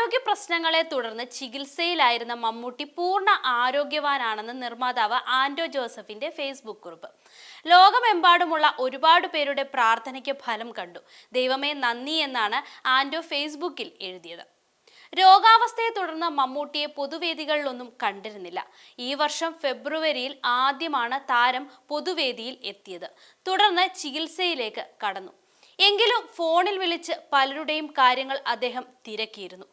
ആരോഗ്യ പ്രശ്നങ്ങളെ തുടർന്ന് ചികിത്സയിലായിരുന്ന മമ്മൂട്ടി പൂർണ്ണ ആരോഗ്യവാനാണെന്ന് നിർമ്മാതാവ് ആൻഡോ ജോസഫിന്റെ ഫേസ്ബുക്ക് കുറിപ്പ്. ലോകമെമ്പാടുമുള്ള ഒരുപാട് പേരുടെ പ്രാർത്ഥനയ്ക്ക് ഫലം കണ്ടു. ദൈവമേ നന്ദി എന്നാണ് ആൻഡോ ഫേസ്ബുക്കിൽ എഴുതിയത്. രോഗാവസ്ഥയെ തുടർന്ന് മമ്മൂട്ടിയെ പൊതുവേദികളിലൊന്നും കണ്ടിരുന്നില്ല. ഈ വർഷം ഫെബ്രുവരിയിൽ ആദ്യമാണ് താരം പൊതുവേദിയിൽ എത്തിയത്. തുടർന്ന് ചികിത്സയിലേക്ക് കടന്നു. എങ്കിലും ഫോണിൽ വിളിച്ച് പലരുടെയും കാര്യങ്ങൾ അദ്ദേഹം തിരക്കിയിരുന്നു.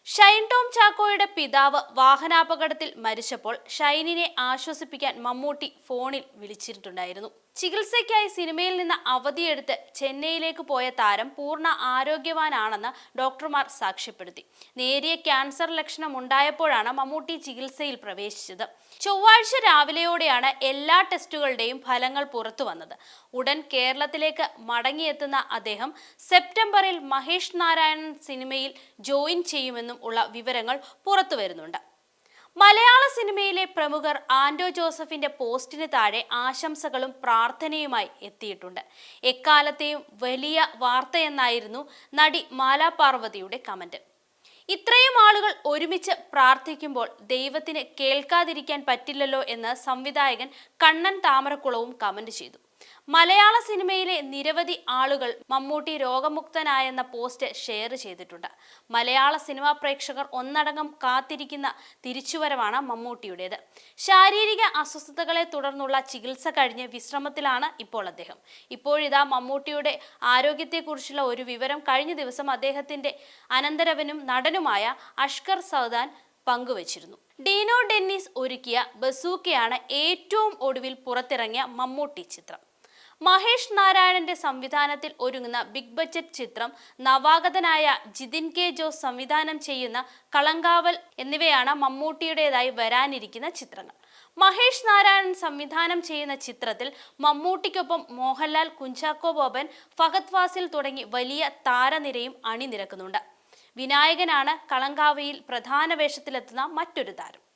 ഷൈൻ ടോം ചാക്കോയുടെ പിതാവ് വാഹനാപകടത്തിൽ മരിച്ചപ്പോൾ ഷൈനിനെ ആശ്വസിപ്പിക്കാൻ മമ്മൂട്ടി ഫോണിൽ വിളിച്ചിട്ടുണ്ടായിരുന്നു. ചികിത്സയ്ക്കായി സിനിമയിൽ നിന്ന് അവധിയെടുത്ത് ചെന്നൈയിലേക്ക് പോയ താരം പൂർണ്ണ ആരോഗ്യവാനാണെന്ന് ഡോക്ടർമാർ സാക്ഷ്യപ്പെടുത്തി. നേരിയ ക്യാൻസർ ലക്ഷണം ഉണ്ടായപ്പോഴാണ് മമ്മൂട്ടി ചികിത്സയിൽ പ്രവേശിച്ചത്. ചൊവ്വാഴ്ച രാവിലെയോടെയാണ് എല്ലാ ടെസ്റ്റുകളുടെയും ഫലങ്ങൾ പുറത്തു വന്നത്. ഉടൻ കേരളത്തിലേക്ക് മടങ്ങിയെത്തുന്ന അദ്ദേഹം സെപ്റ്റംബറിൽ മഹേഷ് നാരായണൻ സിനിമയിൽ ജോയിൻ ചെയ്യുമെന്നും ഉള്ള വിവരങ്ങൾ പുറത്തു വരുന്നുണ്ട്. മലയാള സിനിമയിലെ പ്രമുഖർ ആൻഡോ ജോസഫിന്റെ പോസ്റ്റിന് താഴെ ആശംസകളും പ്രാർത്ഥനയുമായി എത്തിയിട്ടുണ്ട്. എക്കാലത്തെയും വലിയ വാർത്തയെന്നായിരുന്നു നടി മാലാ പാർവതിയുടെ കമന്റ്. ഇത്രയും ആളുകൾ ഒരുമിച്ച് പ്രാർത്ഥിക്കുമ്പോൾ ദൈവത്തിന് കേൾക്കാതിരിക്കാൻ പറ്റില്ലല്ലോ എന്ന് സംവിധായകൻ കണ്ണൻ താമരക്കുളവും കമന്റ് ചെയ്തു. മലയാള സിനിമയിലെ നിരവധി ആളുകൾ മമ്മൂട്ടി രോഗമുക്തനായെന്ന പോസ്റ്റ് ഷെയർ ചെയ്തിട്ടുണ്ട്. മലയാള സിനിമാ പ്രേക്ഷകർ ഒന്നടങ്കം കാത്തിരിക്കുന്ന തിരിച്ചുവരവാണ് മമ്മൂട്ടിയുടേത്. ശാരീരിക അസ്വസ്ഥതകളെ തുടർന്നുള്ള ചികിത്സ കഴിഞ്ഞ് വിശ്രമത്തിലാണ് ഇപ്പോൾ അദ്ദേഹം. ഇപ്പോഴിതാ മമ്മൂട്ടിയുടെ ആരോഗ്യത്തെക്കുറിച്ചുള്ള ഒരു വിവരം കഴിഞ്ഞ ദിവസം അദ്ദേഹത്തിന്റെ അനന്തരവനും നടനുമായ അഷ്കർ സൗദാൻ പങ്കുവച്ചിരുന്നു. ഡീനോ ഡെന്നിസ് ഒരുക്കിയ ബസൂക്കയാണ് ഏറ്റവും ഒടുവിൽ പുറത്തിറങ്ങിയ മമ്മൂട്ടി ചിത്രം. മഹേഷ് നാരായണന്റെ സംവിധാനത്തിൽ ഒരുങ്ങുന്ന ബിഗ് ബഡ്ജറ്റ് ചിത്രം, നവാഗതനായ ജിതിൻ കെ ജോസ് സംവിധാനം ചെയ്യുന്ന കളങ്കാവൽ എന്നിവയാണ് മമ്മൂട്ടിയുടേതായി വരാനിരിക്കുന്ന ചിത്രങ്ങൾ. മഹേഷ് നാരായണൻ സംവിധാനം ചെയ്യുന്ന ചിത്രത്തിൽ മമ്മൂട്ടിക്കൊപ്പം മോഹൻലാൽ, കുഞ്ചാക്കോ ബോബൻ, ഫഹദ് ഫാസിൽ തുടങ്ങി വലിയ താരനിരയും അണിനിരക്കുന്നുണ്ട്. വിനായകനാണ് കളങ്കാവയിൽ പ്രധാന വേഷത്തിലെത്തുന്ന മറ്റൊരു താരം.